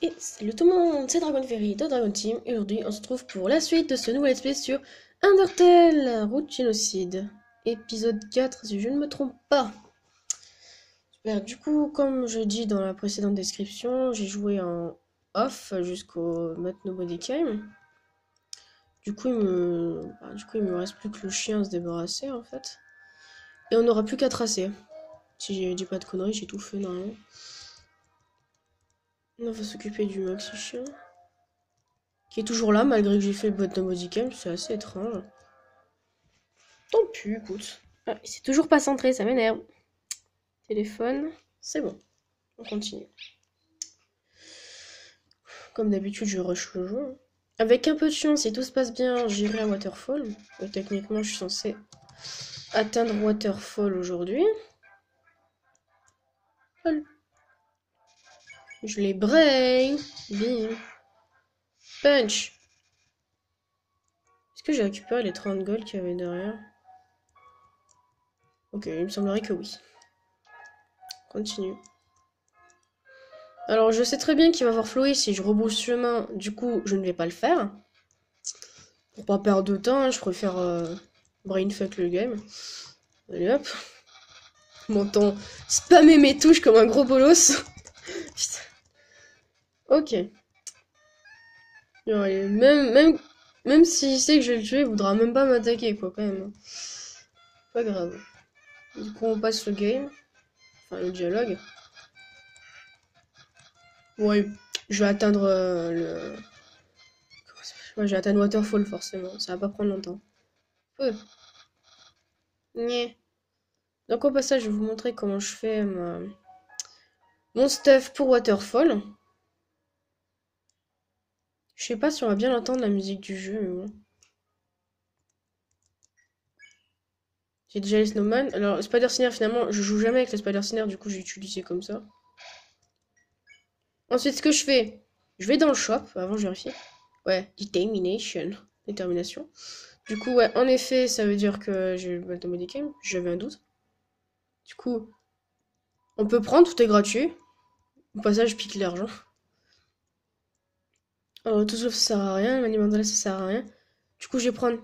Et salut tout le monde, c'est Dragon Ferry de Dragon Team et aujourd'hui on se retrouve pour la suite de ce nouvel let's play sur Undertale, Route Génocide, épisode 4 si je ne me trompe pas. Super, du coup comme je dis dans la précédente description, j'ai joué en off jusqu'au Mat Nobody Came. Du coup il me reste plus que le chien à se débarrasser en fait. Et on n'aura plus qu'à tracer. Si j'ai dit pas de conneries, j'ai tout fait normalement. On va s'occuper du maxi chien. Qui est toujours là malgré que j'ai fait le bot de Modicam, c'est assez étrange. Tant pis, écoute. Ah, c'est toujours pas centré, ça m'énerve. Téléphone, c'est bon. On continue. Comme d'habitude, je rush le jeu. Avec un peu de chance, si tout se passe bien, j'irai à Waterfall. Et techniquement, je suis censé atteindre Waterfall aujourd'hui. Je les brain. Bim. Punch. Est-ce que j'ai récupéré les 30 gold qu'il y avait derrière? Ok, il me semblerait que oui. Continue. Alors, je sais très bien qu'il va y avoir Chloé si je rebrousse chemin. Du coup, je ne vais pas le faire. Pour pas perdre de temps, je préfère brainfuck le game. Allez hop. M'entends spammer mes touches comme un gros bolos. Putain. Ok. Non, allez, même s'il sait que je vais le tuer, il voudra même pas m'attaquer, quoi, quand même. Pas grave. Du coup, on passe le game. Enfin, le dialogue. Ouais, je vais atteindre le... Ouais, je vais atteindre Waterfall, forcément. Ça va pas prendre longtemps. Nyeh. Donc au passage, je vais vous montrer comment je fais mon stuff pour Waterfall. Je sais pas si on va bien entendre la musique du jeu, mais bon. J'ai déjà les Snowman. Alors, Spider Snare, finalement, je joue jamais avec le Spider Snare, du coup, j'ai utilisé comme ça. Ensuite, ce que je fais, je vais dans le shop. Avant, je vérifie. Ouais, Determination. Détermination. Du coup, ouais, en effet, ça veut dire que j'ai le Battle Modicam. J'avais un doute. Du coup, on peut prendre, tout est gratuit. Au passage, je pique l'argent. Alors, tout sauf ça sert à rien. Mani Mandala, ça sert à rien. Du coup, je vais prendre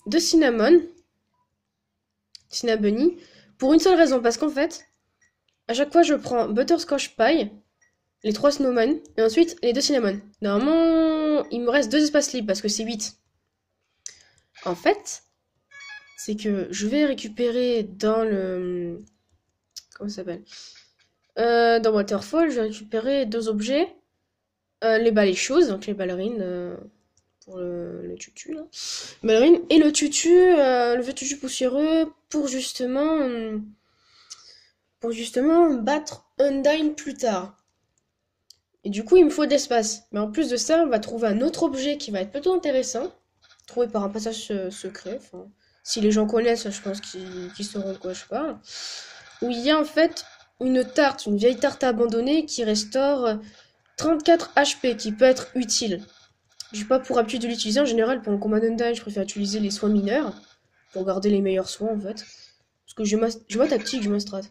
2 Cinnabunny, pour une seule raison, parce qu'en fait, à chaque fois, je prends Butterscotch Pie, les 3 Snowman, et ensuite les 2 Cinnamon. Normalement, il me reste 2 espaces libres, parce que c'est 8. En fait, c'est que je vais récupérer dans le... Comment ça s'appelle dans Waterfall, je vais récupérer 2 objets. Les balais choses, donc les ballerines pour le tutu, là. Ballerine, et le vieux tutu poussiéreux pour justement battre Undyne plus tard. Et du coup, il me faut de l'espace. Mais en plus de ça, on va trouver un autre objet qui va être plutôt intéressant, trouvé par un passage secret. Enfin, si les gens connaissent, je pense qu'ils sauront de quoi je parle. Où il y a en fait une vieille tarte abandonnée qui restaure 34 HP, qui peut être utile. J'ai pas pour habitude de l'utiliser. En général, pour le combat d'Undyne, je préfère utiliser les soins mineurs, pour garder les meilleurs soins en fait. Parce que j'ai ma tactique, je ma strat.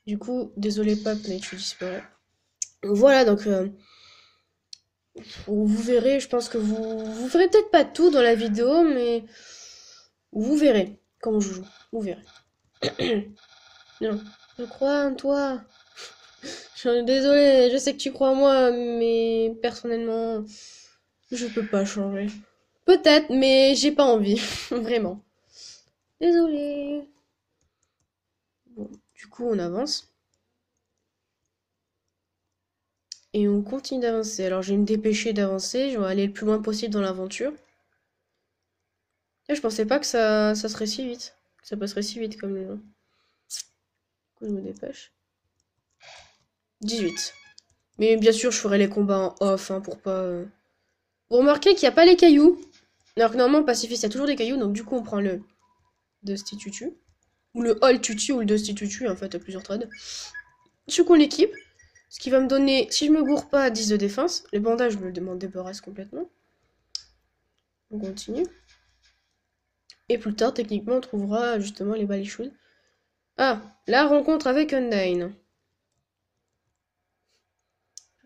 Du coup, désolé Pape, mais tu disparais. Voilà, donc vous verrez, je pense que vous verrez peut-être pas tout dans la vidéo, mais vous verrez comment je joue. Vous verrez. Non, je crois en toi. Je suis désolée, je sais que tu crois en moi, mais personnellement, je peux pas changer. Peut-être, mais j'ai pas envie, vraiment. Désolée. Bon, du coup, on avance. Et on continue d'avancer. Alors, je vais me dépêcher d'avancer. Je vais aller le plus loin possible dans l'aventure. Et je pensais pas que ça serait si vite. Que ça passerait si vite comme le... Du coup, je me dépêche. 18. Mais bien sûr, je ferai les combats en off, hein, pour pas... Vous remarquez qu'il n'y a pas les cailloux. Alors que normalement, pacifiste, il y a toujours des cailloux. Donc du coup, on prend le Dusty Tutu. Ou le All Tutu ou le Dusty Tutu, en fait, à plusieurs trades. Du coup, on l'équipe. Ce qui va me donner, si je me gourre pas, 10 de défense. Les bandages, je me m'en débarrasse complètement. On continue. Et plus tard, techniquement, on trouvera justement les balichounes. Ah, la rencontre avec Undyne.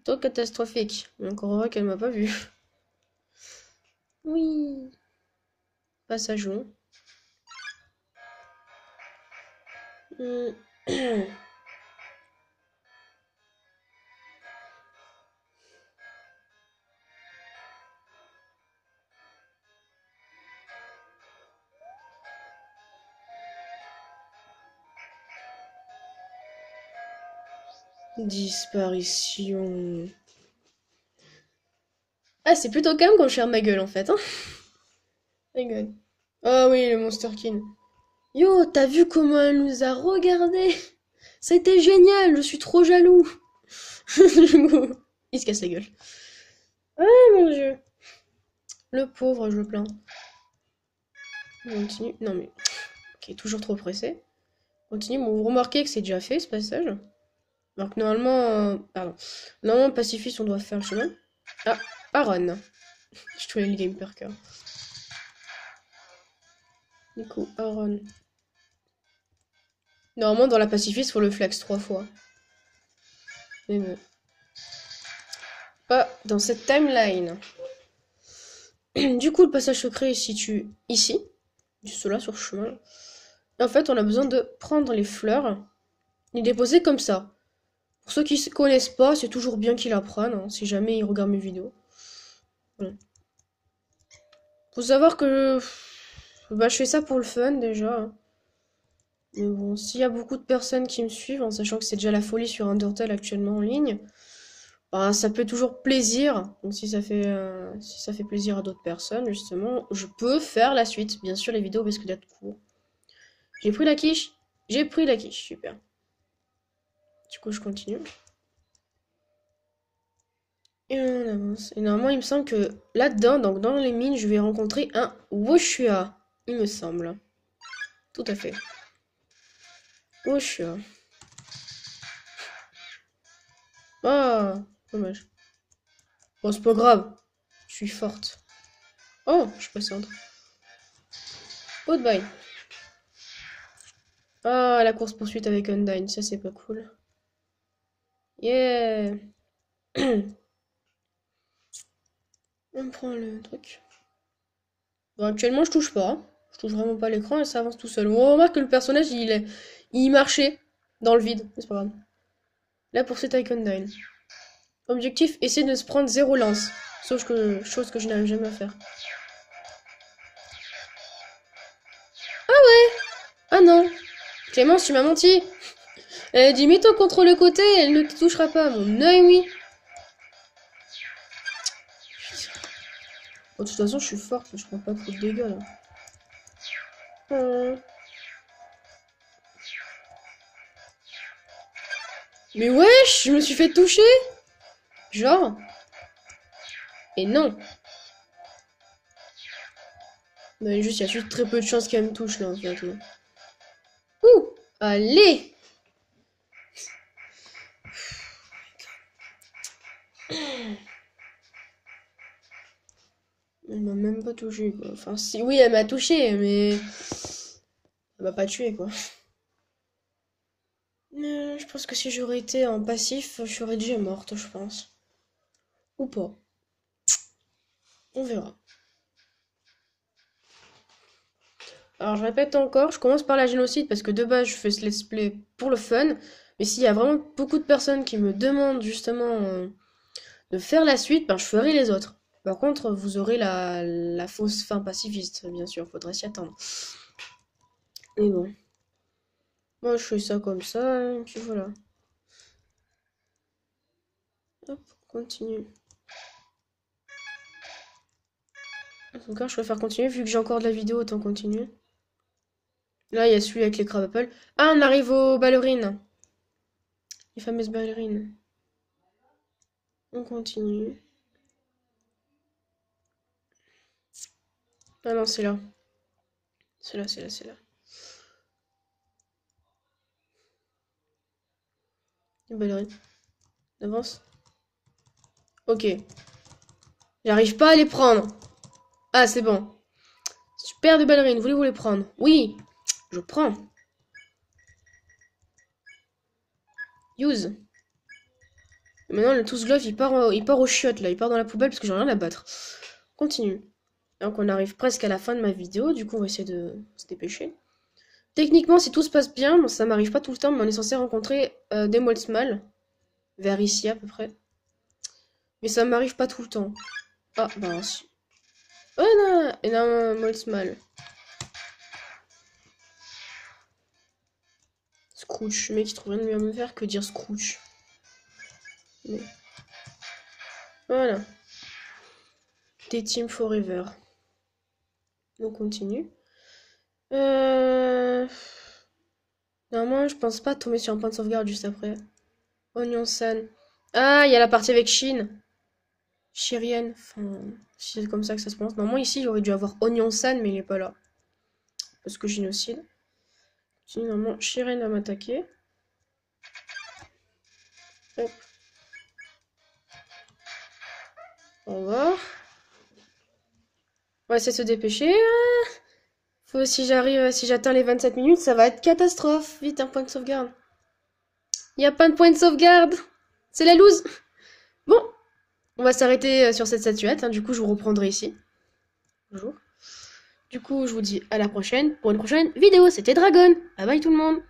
Plutôt catastrophique. Mais encore heureux qu'elle m'a pas vu. Oui. Passage long. Disparition. Ah, c'est plutôt calme quand je ferme ma gueule en fait. Hein. Ma gueule. Ah oui, le Monster King. Yo, t'as vu comment elle nous a regardé? Ça a été génial, je suis trop jaloux. Il se casse la gueule. Ah mon dieu. Le pauvre, je le plains. On continue. Non mais. Ok, toujours trop pressé. On continue. Bon, vous remarquez que c'est déjà fait ce passage. Alors que normalement. Pardon. Normalement, pacifiste, on doit faire le chemin. Ah, Aaron. Je trouvais le game par cœur. Du coup, Aaron. Normalement, dans la pacifiste, faut le flex 3 fois. Mais bon. Pas dans cette timeline. Du coup, le passage secret est situé ici. Juste là, sur le chemin. Et en fait, on a besoin de prendre les fleurs et les déposer comme ça. Pour ceux qui ne connaissent pas, c'est toujours bien qu'ils apprennent, hein, si jamais ils regardent mes vidéos. Voilà. Faut savoir que bah, je fais ça pour le fun déjà. Hein. Mais bon, s'il y a beaucoup de personnes qui me suivent, en sachant que c'est déjà la folie sur Undertale actuellement en ligne, bah, ça fait toujours plaisir. Donc si ça fait plaisir à d'autres personnes, justement, je peux faire la suite. Bien sûr, les vidéos risquent d'être courtes. J'ai pris la quiche. J'ai pris la quiche, super. Du coup, je continue. Et on avance. Et normalement, il me semble que là-dedans, donc dans les mines, je vais rencontrer un Woshua. Il me semble. Tout à fait. Woshua. Ah, dommage. Bon, c'est pas grave. Je suis forte. Oh, je peux descendre. Goodbye. Ah, la course-poursuite avec Undyne. Ça, c'est pas cool. Yeah. On prend le truc. Bon, actuellement, je touche pas. Je touche vraiment pas l'écran et ça avance tout seul. On remarque que le personnage, il marchait dans le vide. C'est pas grave. La poursuite avec Undyne. Objectif, essayer de se prendre 0 lance. Sauf que, chose que je n'arrive jamais à faire. Ah non. Clémence, tu m'as menti. Elle a dit, mets-toi contre le côté, elle ne te touchera pas. Mon œil, oui. Bon, de toute façon, je suis forte, je prends pas trop de dégâts, là. Mais wesh, je me suis fait toucher. Genre. Et non. Mais juste, il y a juste très peu de chances qu'elle me touche, là, en fait. Là. Ouh. Allez. Elle m'a même pas touché, quoi. Enfin, si, oui, elle m'a touché, mais... Elle m'a pas tué, quoi. Je pense que si j'aurais été en passif, je serais déjà morte, je pense. Ou pas. On verra. Alors, je répète encore, je commence par la génocide parce que de base, je fais ce let's play pour le fun. Mais s'il y a vraiment beaucoup de personnes qui me demandent justement de faire la suite, ben, je ferai les autres. Par contre, vous aurez la fausse fin pacifiste, bien sûr, faudrait s'y attendre. Mais bon. Moi, je fais ça comme ça, et puis voilà. Hop, on continue. Encore, je préfère continuer, vu que j'ai encore de la vidéo, autant continuer. Là, il y a celui avec les crabes apple. Ah, on arrive aux ballerines. Les fameuses ballerines. On continue. Ah non, c'est là. C'est là, c'est là, c'est là. Les ballerines. Avance. Ok. J'arrive pas à les prendre. Ah, c'est bon. Super de ballerines. Voulez-vous les prendre? Oui. Je prends. Use. Et maintenant, le tous glove, il part au chiottes, là. Il part dans la poubelle parce que j'ai rien à battre. Continue. Donc, on arrive presque à la fin de ma vidéo. Du coup, on va essayer de se dépêcher. Techniquement, si tout se passe bien, bon, ça m'arrive pas tout le temps, mais on est censé rencontrer des Moldsmal. Vers ici, à peu près. Mais ça m'arrive pas tout le temps. Ah, bah, si. Oh non, et non, Moldsmal. Scrooge, le mec, il trouve rien de mieux à me faire que dire Scrooge. Mais... Voilà. Des teams forever. On continue. Normalement, je pense pas tomber sur un point de sauvegarde juste après. Onion San. Ah, il y a la partie avec Shin. Shirien. Enfin, si c'est comme ça que ça se prononce. Normalement, ici, j'aurais dû avoir Onion San, mais il est pas là. Parce que génocide. Sinon, normalement, Shirien va m'attaquer. Hop. Au revoir. On va essayer de se dépêcher. Faut, si j'arrive, si j'atteins les 27 minutes, ça va être catastrophe. Vite, un point de sauvegarde. Il n'y a pas de point de sauvegarde. C'est la loose. Bon, on va s'arrêter sur cette statuette. Hein. Du coup, je vous reprendrai ici. Bonjour. Du coup, je vous dis à la prochaine pour une prochaine vidéo. C'était Dragon. Bye bye tout le monde.